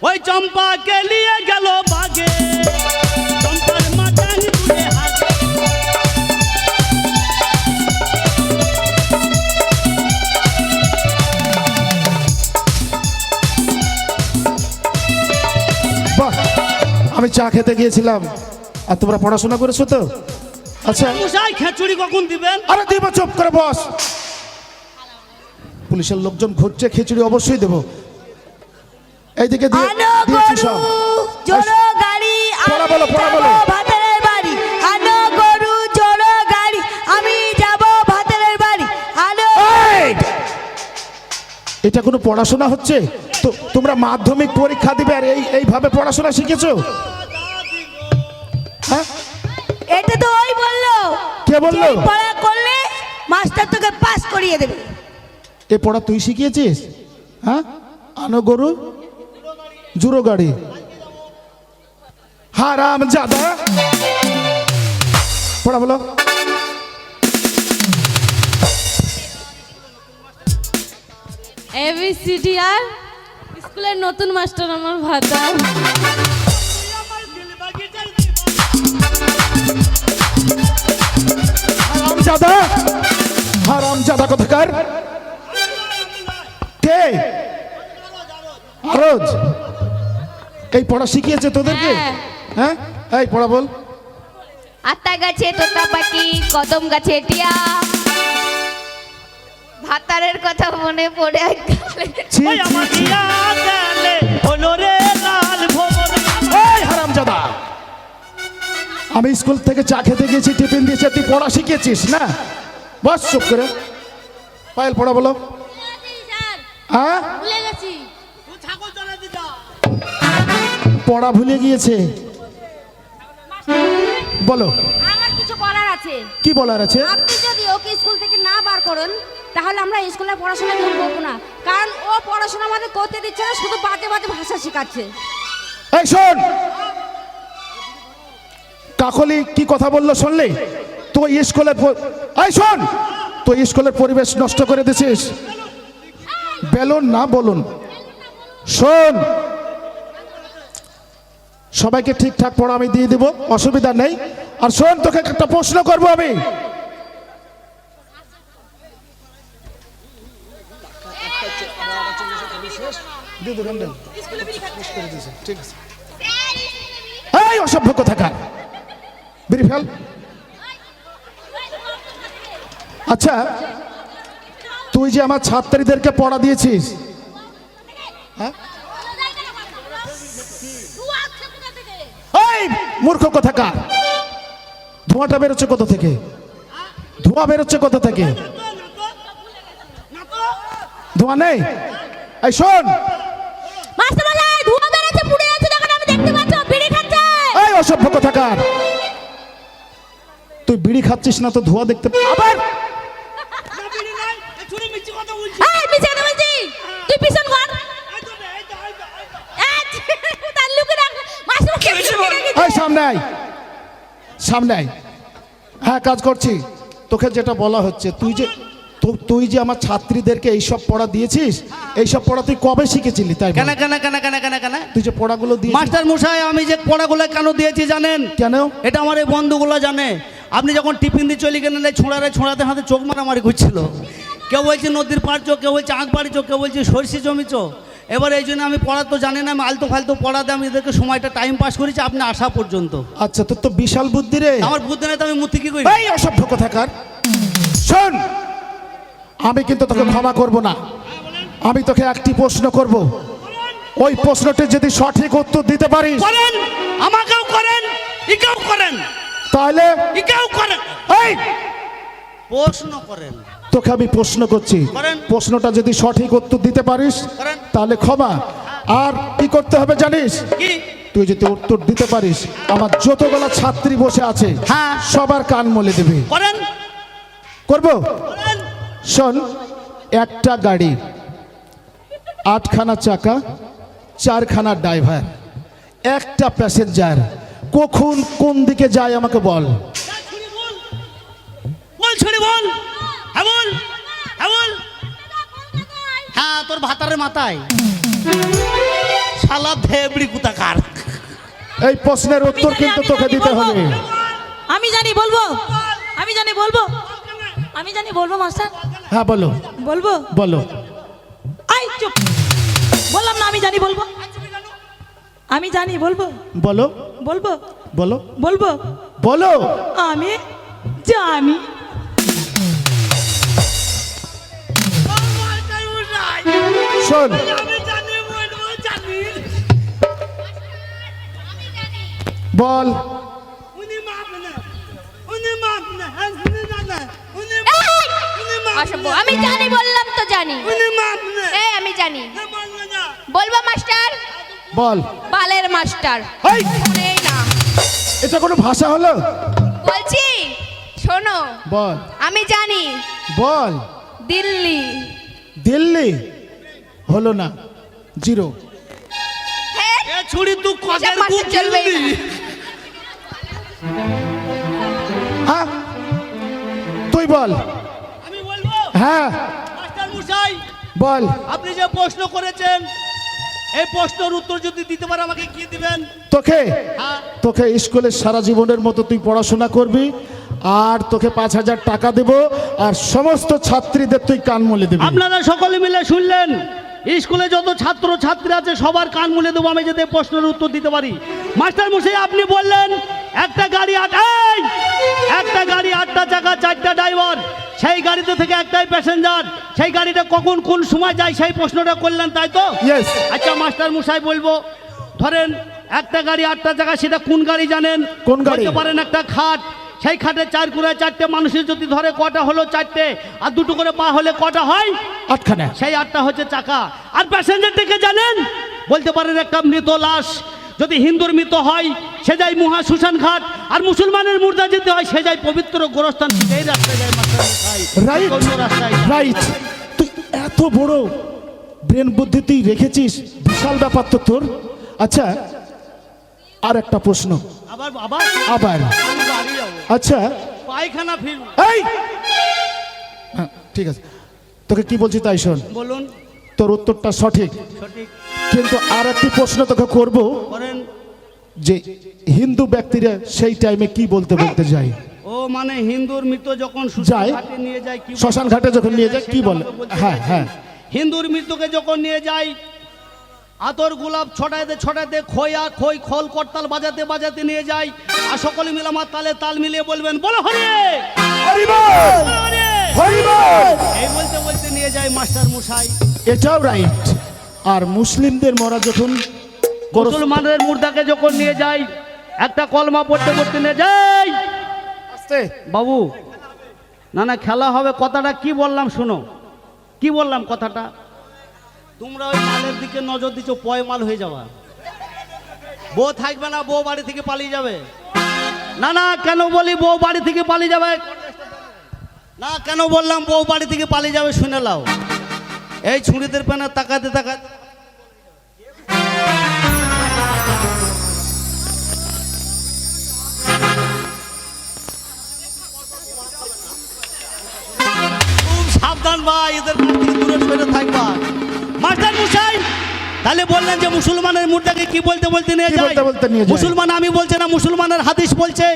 ওই চম্পাকে নিয়ে গেল বাগে, চম্পার মাথায় তুলে হাগে। বাহ, আমি চা খেতে গিয়েছিলাম আর তোমরা পড়াশোনা করেছো তো? আচ্ছা মশাই খিচুড়ি কখন দিবেন? আরে দিব, চুপ করে বস। পুলিশের লোকজন ঘুরছে, খিচুড়ি অবশ্যই দেবো। এইদিকে দিয়ে দিয়েছি সব। জোড়ো গাড়ি পড়া বলো, পড়া বলো। ভাতের বাড়ি, আনো গরু জোড়ো গাড়ি, আমি যাব ভাতের বাড়ি, আনো। এই! এটা কোনো পড়াশোনা হচ্ছে? তো তোমরা মাধ্যমিক পরীক্ষা দিবে আর এইভাবে পড়াশোনা শিখেছো? হ্যাঁ, এটা তো ওই বললো। কে বললো? যে পড়া করলে মাস্টার তোকে পাস করিয়ে দেবে। এ পড়া তুই শিখিয়েছিস? হ্যাঁ, আনো গরু জুড়ো গাড়ি, হারাম জাদা। পড়া বলো। ABCD আর স্কুলের নতুন মাস্টার আমার ভাতা। হারাম জাদা, হারাম জাদা কোথাকার? কে? আরজ এই পড়া শিখিয়েছে তোদেরকে? হ্যাঁ, এই পড়া বল। আতা গাছে তোতা পাখি, কদম গাছে টিয়া, ভাতারের কথা মনে পড়ে ছি, ওই আমার দিয়া গেলে হলো রে লাল ভবন। এই হারামজাদা, আমি স্কুল থেকে চা খেতে গেছি, টিফিন দিয়েছে, তুই পড়া শিখিয়েছিস না? বস চুপ করে। পায়েল পড়া বলো। হ্যাঁ, ভুলে গেছি। ছাগল চলে দিতা। পড়া ভুলে গিয়েছে। বলো, আমার কিছু বলার আছে। কি বলার আছে? আপনি যদি ওকে স্কুল থেকে না বার করেন তাহলে আমরা স্কুলে পড়াশোনা করবো না, কারণ ও পড়াশোনা আমাদের করতে দিচ্ছে না, শুধু বাজে বাজে ভাষা শেখাচ্ছে। এই শোন, কাকলি কি কথা বললো শুনলি? তুই স্কুলে এই শোন, তুই স্কুলের পরিবেশ নষ্ট করে দিছিস। বেলুন না বলুন। শোন, সবাইকে ঠিকঠাক পড়া আমি দিয়ে দিব, অসুবিধা নেই। আর শোন, তোকে একটা প্রশ্ন করবো আমি। এই অসভ্য কোথাকার, বেরিয়ে ফেল। আচ্ছা, তুই যে আমার ছাত্রীদেরকে পড়া দিয়েছিস, হ্যাঁ? এই মূর্খ কোথাকার, ধোঁয়াটা বেরোচ্ছে কোথা থেকে? ধোঁয়া বেরোচ্ছে কোথা থেকে? ধোঁয়া নেই। এই শোন, মাস্টার মশাই, ধোঁয়া বেরোচ্ছে, পুড়ে যাচ্ছে, দেখেন আমি দেখতে পাচ্ছি, বিড়ি খাচ্ছে। এই অসভ্য কোথাকার, তুই বিড়ি খাচ্ছিস না তো ধোঁয়া দেখতে আবার? বিড়ি নাই, এই ছুরি মিছি কথা বলছি। এই মিছে কথা বলছি, তুই পিছন কর। এই তো রে, এই তো, এই তো, এই তো। তার লুকে রাখ, মাস্টার মশাই। এই সামনে আয়, সামনে আয়। হ্যাঁ, কাজ করছি। তোকে যেটা বলা হচ্ছে, তুই যে আমার ছাত্রীদেরকে এইসব পড়া দিয়েছিস, এইসব পড়া তুই কবে শিখেছিলি? তাই বল। কেন কেন কেন কেন কেন কেন তুই যে পড়াগুলো দিয়েছিস। মাস্টার মশাই, আমি যে পড়াগুলো কেন দিয়েছি জানেন? কেন? এটা আমার এই বন্ধুগুলো জানে। আপনি যখন টিফিন দিয়ে চলে গেলেন, এই ছোঁড়াতে হাতে চোখ মারামারি করছিল। কেউ বলছে নদীর পাড় চো, কেউ বলছে আঁক পাড়ি চো, কেউ বলছে সরষে জমি চো। এবার এই জন্য আমি পড়া তো জানি না, আমি আলতো ফালতো পড়াতে আমি এদেরকে সময়টা টাইম পাস করেছি আপনি আসা পর্যন্ত। আচ্ছা, তোর তো বিশাল বুদ্ধি রে। আমার বুদ্ধি নেই তো আমি মুতি কি করি? এই অসভ্য কোথাকার, শোন, আমি কিন্তু তোকে ক্ষমা করব না। আমি তোকে একটি প্রশ্ন করব, ওই প্রশ্নটি যদি সঠিক উত্তর দিতে পারিস, করেন, আমাকেও করেন, ইকেও করেন, তাহলে ইকেও করেন, এই প্রশ্ন করেন। তোকে আমি প্রশ্ন করছি, করেন। প্রশ্নটা যদি সঠিক উত্তর দিতে পারিস করেন। তাহলে ক্ষমা। আর কি করতে হবে জানিস? কি? তুই যদি উত্তর দিতে পারিস, আমার যতগুলো ছাত্রী বসে আছে হ্যাঁ। সবার কান মলে দেবে। করেন, করব? করেন। শোন, একটা গাড়ি, 8খানা চাকা, 4খানা ড্রাইভার, একটা প্যাসেঞ্জার, কখন কোন দিকে যায় আমাকে বল। বল ছড়ি বল, হ্যাঁ বল, হ্যাঁ বল। হ্যাঁ, তোর ভাতারের মাথায়। শালা ধেবড়ি কুতাকার। এই প্রশ্নের উত্তর কিন্তু তোকে দিতে হবে। আমি জানি বলবো, আমি জানি বলবো, আমি জানি বলবো মাস্টার, হ্যাঁ বলো বলবো। বলো। আই চুপ, বললাম না আমি জানি বলবো, আমি জানি বলবো, বলো বলবো, বলো বলবো, বলো। আমি জানি। শোন, বল। অসভ্য, আমি জানি বললাম তো জানি। এই আমি জানি। বলবো মাস্টার? বল। বালের মাস্টার। এই, এই না এটা কোনো ভাষা হলো? বলছি শোনো, বল। আমি জানি বল। দিল্লি। দিল্লি হলো না, জিরো। হ্যাঁ, এ ছুরি তুই কদের এসব মাস্টার বুক চলবেই গিলবি? না। হ্যাঁ তুই বল। আমি বলবো হ্যাঁ মাস্টার মশাই, বল। আপনি যে প্রশ্ন করেছেন এই প্রশ্নের উত্তর যদি দিতে পারে আমাকে কি দিবেন? তোকে হ্যাঁ। তোকে স্কুলে সারা জীবনের মতো তুই পড়াশোনা করবি, আর তোকে 5,000 টাকা দেব, আর সমস্ত ছাত্রীদের তুই কান মলে দিবি। আপনারা সকলে মিলে শুনলেন, স্কুলে যত ছাত্র ছাত্রী আছে সবার কান মুলে দেবো আমি যাতে প্রশ্নের উত্তর দিতে পারি। মাস্টার মশাই আপনি বললেন একটা গাড়ি একটা গাড়ি 8টা চাকা 4টা ড্রাইভার, সেই গাড়িতে থেকে একটাই প্যাসেঞ্জার, সেই গাড়িটা কখন কোন সময় যায় সেই প্রশ্নটা করলেন, তাই তো? Yes. আচ্ছা মাস্টার মশাই বলবো, ধরেন একটা গাড়ি 8টা চাকা, সেটা কোন গাড়ি জানেন? কোন গাড়ি? বলতে পারেন একটা খাট, সেই খাটে 4 কুড়ায় 4টে মানুষের যদি ধরে কটা হলো? 4টে। আর 2টো করে পা হলে কটা হয়? 8খানা। সেই 8টা হচ্ছে চাকা। আর প্যাসেঞ্জারটাকে জানেন? বলতে পারেন একটা মৃত লাশ, যদি হিন্দুর মৃত হয় সে যায় মহা শ্মশান ঘাট, আর মুসলমানের মুর্দা যেতে হয় সে যায় পবিত্র গোরস্থান। এই রাস্তায় যায় মাস্টার মশাই, রাইট অন্য রাস্তায় যায়। রাইট। তুই এত বড় ব্রেন বুদ্ধি তুই রেখেছিস, বিশাল ব্যাপার তো তোর। আচ্ছা আর একটা প্রশ্ন, আবার আবার আবার। আমি বাড়ি যাবো, আচ্ছা পায়খানা ফিরব। এই, হ্যাঁ ঠিক আছে, তোকে কি বলছি তাই শোন। বলুন। তোর উত্তরটা সঠিক, সঠিক কিন্তু আর একটি প্রশ্ন তোকে করব, করেন। যে হিন্দু ব্যক্তিরা সেই টাইমে কি বলতে বলতে যায়? ও মানে হিন্দুর মৃত যখন যায়, শ্মশান ঘাটে নিয়ে যায়, কি বলে? শ্মশান ঘাটে যখন নিয়ে যায় কি বলে? সেটা আমাকে বলতে হ্যাঁ চাইছেন। হ্যাঁ। হিন্দুর মৃত্যুকে যখন নিয়ে যায়, আতর গোলাপ ছটাইতে খোয়া খই খোল করতাল বাজাতে বাজাতে নিয়ে যায়, আর সকলে মিলে আমার তালে তাল মিলিয়ে বলবেন বলো হরে হরি বল, বলো হরে। হরি বল। এই বলতে বলতে নিয়ে যায় মাস্টার মশাই। এটাও রাইট। আর মুসলিমদের মরা যখন মুসলমানের মুর্দাকে যখন নিয়ে যায়, একটা কলমা পড়তে পড়তে নিয়ে যায়। আস্তে বাবু, না না খেলা হবে, কথাটা কি বললাম শোনো, কি বললাম কথাটা? তোমরা ওই মালের দিকে নজর দিচ্ছ, পয় মাল হয়ে যাওয়া। বউ থাকবে না, বউ বাড়ি থেকে পালিয়ে যাবে। না না কেন বলি বউ বাড়ি থেকে পালিয়ে যাবে? না কেন বললাম বউ বাড়ি থেকে পালিয়ে যাবে শুনে লাও। এই ছুরিদের পেনে তাকাতে তাকাতে খুব সাবধান ভাই, এদের কাছ থেকে দূরে সরে থাকবা। মাস্টার মশাই তাহলে বললেন যে মুসলমানের মুর্দাকে কি বলতে বলতে নিয়ে কি যায়? বলতে বলতে নিয়ে যায়? মুসলমান আমি বলছি না, মুসলমানের হাদিস বলছে।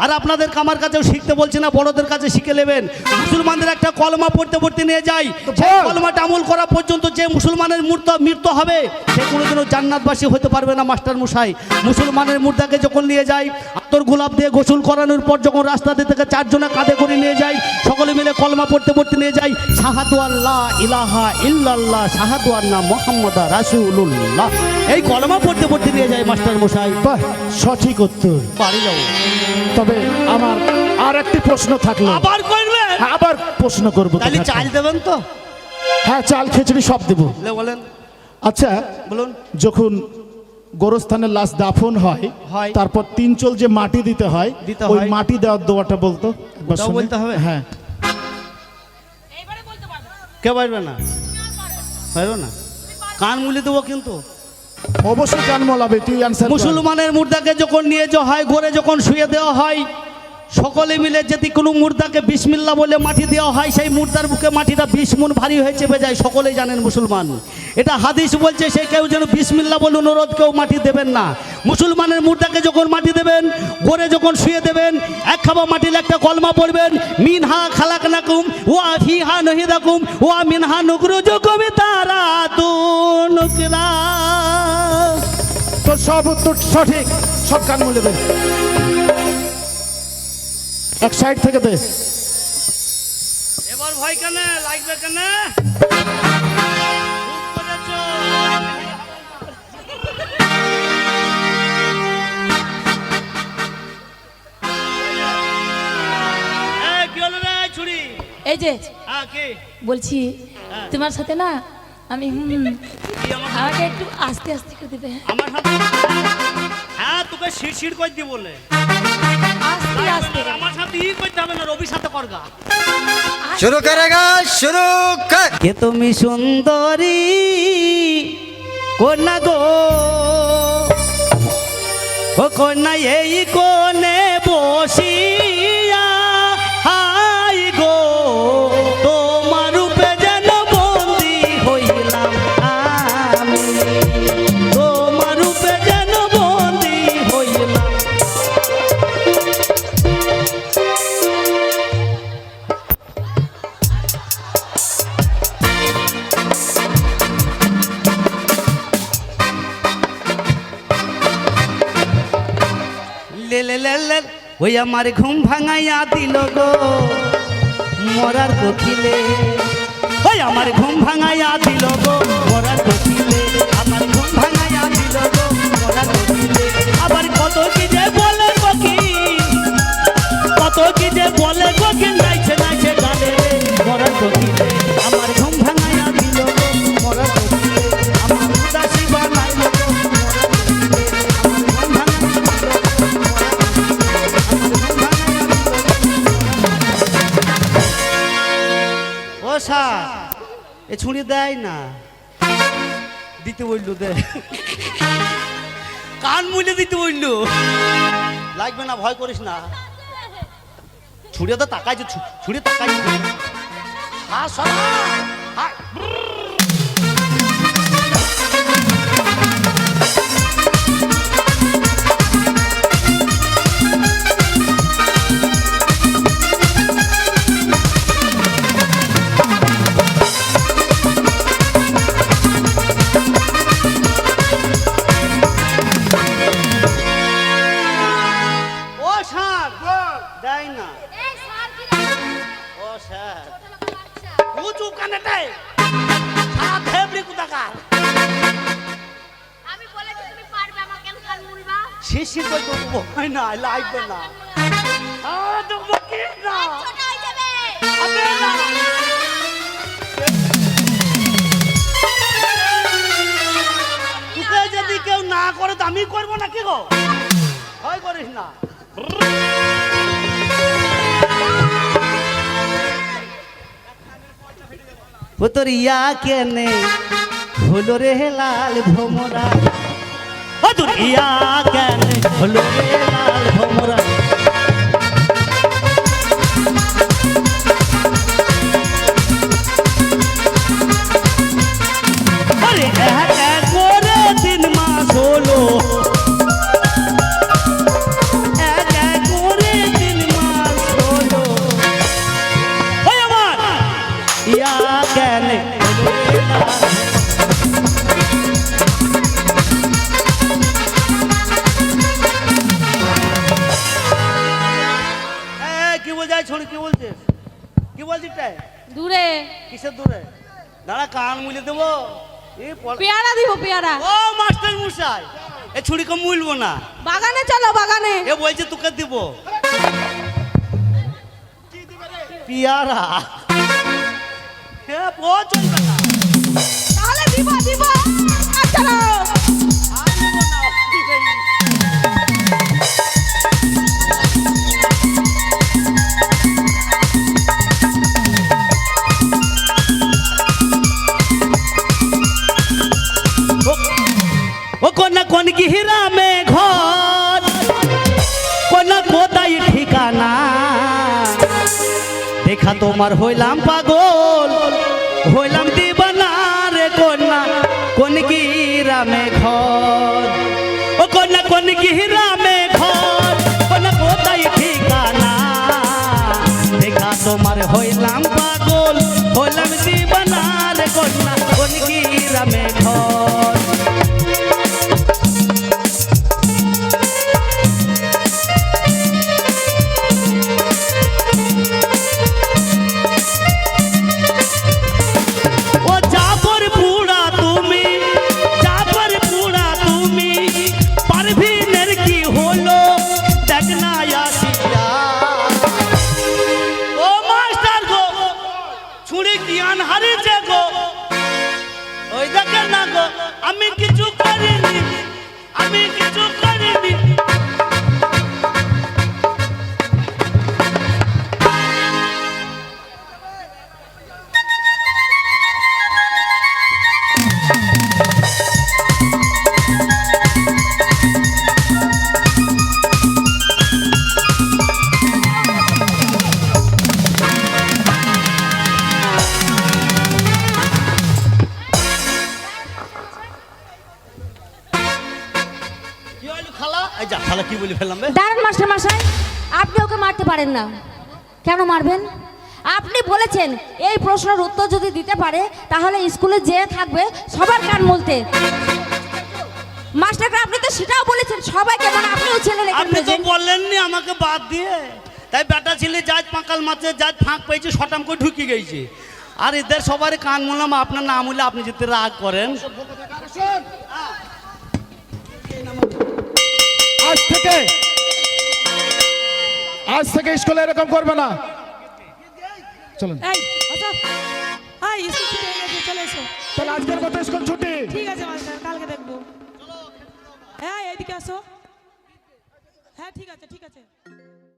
আর আপনাদের আমার কাছেও শিখতে বলছি না, বড়দের কাছে শিখে নেবেন। মুসলমানদের একটা কলমা পড়তে পড়তে নিয়ে যায়, সেই বল। কলমাটা আমল করা পর্যন্ত যে মুসলমানের মৃত্যু হবে সে কোনোদিনও জান্নাতবাসী হতে পারবে না। মাস্টার মশাই মুসলমানের মুর্দাকে যখন নিয়ে যায়, আতর গোলাপ দিয়ে গোসল করানোর পর যখন রাস্তা থেকে 4 জনে কাঁধে করে নিয়ে যায়, সকলে মিলে কলমা পড়তে পড়তে নিয়ে যায়, শাহাদু আল্লাহ ইলাহা ইল্লাল্লাহ শাহাদু আন্না মুহাম্মাদা রাসূলুল্লাহ। এই কলমা পড়তে পড়তে নিয়ে যায় মাস্টার মশাই। বাহ, সঠিক উত্তর। বাড়ি যাবো। তবে আমার আর একটি প্রশ্ন থাকলো। আবার করবে? আবার প্রশ্ন করবো তোকে তাহলে একটা। চাল দেবেন তো? হ্যাঁ চাল খিচুড়ি সব দেবো। বলেন আচ্ছা বলুন। যখন গোরস্থানের লাশ দাফন হয়, হয়। তারপর 3 চোল যে মাটি দিতে হয়, দিতে ওই হয়। মাটি দেওয়ার দোয়াটা বলতো একবার ওটাও শুনি। বলতে হবে? হ্যাঁ। কে পারবে না? পারবে না, কান মুলে দেবো কিন্তু। অবশ্যই কান মলাবে, তুই অ্যানসার। মুসলমানের মুর্দাকে যখন নিয়ে যাওয়া হয়, ঘরে যখন শুয়ে দেওয়া হয়, সকলে মিলে যদি কোনো মুর্দাকে বিসমিল্লাহ বলে মাটি দেওয়া হয়, সেই মুর্দার বুকে মাটিটা 20 মণ ভারী হয়ে চেপে যায়। সকলেই জানেন মুসলমান, এটা হাদিস বলছে। সে কেউ যেন বিসমিল্লাহ বলে অনুরোধ কেউ মাটি দেবেন না। মুসলমানের মুর্দাকে যখন মাটি দেবেন, গোরে যখন শুয়ে দেবেন, এক খাবা মাটির একটা কলমা পড়বেন, মিনহা খালাকনাকুম ওয়া ফিহা নুহিদাকুম ওয়া মিনহা নুখরিজুকুম তারাতুন নুকরা। তো সব উত্তর সঠিক, সব কান মুলে দে, এক সাইড থেকে দে। এবার ভয় কেন লাগবে কেন? কি হলো রে ছুরি? এই যে হ্যাঁ কি বলছি, তোমার সাথে না আমি কি আমার আমাকে একটু আস্তে আস্তে করে দেবে। আমার সাথে? হ্যাঁ তোকে শিড় করে দি বলে আস্তে আস্তে আমার সাথে ই করতে হবে না, রবির সাথে করগা। शुरू करेगा शुरू कर। কে তুমি সুন্দরী কন্যা গো, ও কন্যা এই কোণে বসিয়া, হাই গো তোমার রূপে যেন বন্দি হইলাম আমি, তোমার রূপে যেন বন্দি হইলাম। লে লে লে লে, ওই আমার ঘুম ভাঙাইয়া দিল গো মরার কোকিলে, ওই আমার ঘুম ভাঙাইয়া দিল গো মরার কোকিলে, আমার ঘুম ভাঙাইয়া দিল গো মরার কোকিলে। আবার কত কি যে বলে কোকিল, কত কি যে বলে কোকিল, নাইছে নাইছে গালে মরার কোকিলে, আমার ঘুম ভাঙাইয়া দিল গো মরার কোকিলে, আমার উদাসী বানাইল গো মরার কোকিলে, আমার ঘুম ভাঙাইয়া দিল গো। ও স্যার, এ ছুরি দেয় না, দিতে বললো দে, কান মুলে দিতে বললো। লাগবে না, ভয় করিস না, ছুরি তো তাকাইছে, ছুরি তাকাইছে। হ্যাঁ সরা, হ্যাঁ। ও স্যার দেয় না, ও স্যার উঁচু কানেটাই সারা ফেব্রিক উদাকার আমি বলেছি তুমি পারবে, আমার কেন কান মুলবা? শিশির কই তো ভয় না, লাগবে না। তো বকিস না, ছোট হয়ে যাবে। আবে না। তোকে যদি কেউ না করে তো আমি করবো না, কি গো ভয় করিস না। ও তোর ইয়া কেনে হলো রে লাল ভোমরা, ও তোর ইয়া কেনে হলো রে লাল ভোমরা। আরে এক করে 3 মাস হলো, এক করে 3 মাস হলো, ওই আমার ইয়া কেনে হলো রে লাল। কি বলছিস ছোড়ি, কি বলছিস, কি বলছিস তাই? দূরে কিসের দূরে? দাঁড়া কান মুলে দেবো। পেয়ারা দিব, পেয়ারা। ও মাস্টার মশাই, এ ছুরিকে মুলবো না, বাগানে চলো, বাগানে। এ বলছে তোকে দিব পিয়ারা। হ্যাঁ ও চলবে না, তাহলে দিব দিব। আচ্ছা নাও। আর নেবো না, ও কোন কোন গিহরা মে ঘর, কোন কোদাই ঠিকানা। ঠিকানা দেখা তোমার হইলাম পাগল হইলাম দিবানা রে কন্যা কোন গ্রামে ঘর ও কন্যা কোন গ্রামে ঘর কন্যা কোথায় ঠিকানা দেখা তোমার হইলাম পাগল হইলাম দিবানা রে কন্যা কোন গ্রামে ঘর আমি কিছু করিনি আমি কিছু করিনি কি বলি ফেললাম দাঁড়ান মাস্টার মশাই, আপনি ওকে মারতে পারেন না। কেন মারবেন? আপনি বলেছেন এই প্রশ্নের উত্তর যদি দিতে পারে তাহলে স্কুলে যেয়ে থাকবে সবার কান মলতে। মাস্টারকে আপনি তো সেটাও বলেছেন সবাইকে, মানে আপনিও ছেলে রেখে আপনি তো বললেননি আমাকে বাদ দিয়ে, তাই বেটা ছেলে যাই পাঁকাল মাছে যাই ফাঁক পেয়েছে শটাম করে ঢুকে গেছে। আর এদের সবার কান মূলাম আপনার নাম হলে আপনি যদি রাগ করেন। আজ থেকে স্কুলে এরকম করবে না। চলুন চলে এসো। তাহলে আজকের মতো স্কুল ছুটি। ঠিক আছে মাস্টার, কালকে দেখবো। হ্যাঁ এইদিকে আসো। হ্যাঁ ঠিক আছে ঠিক আছে।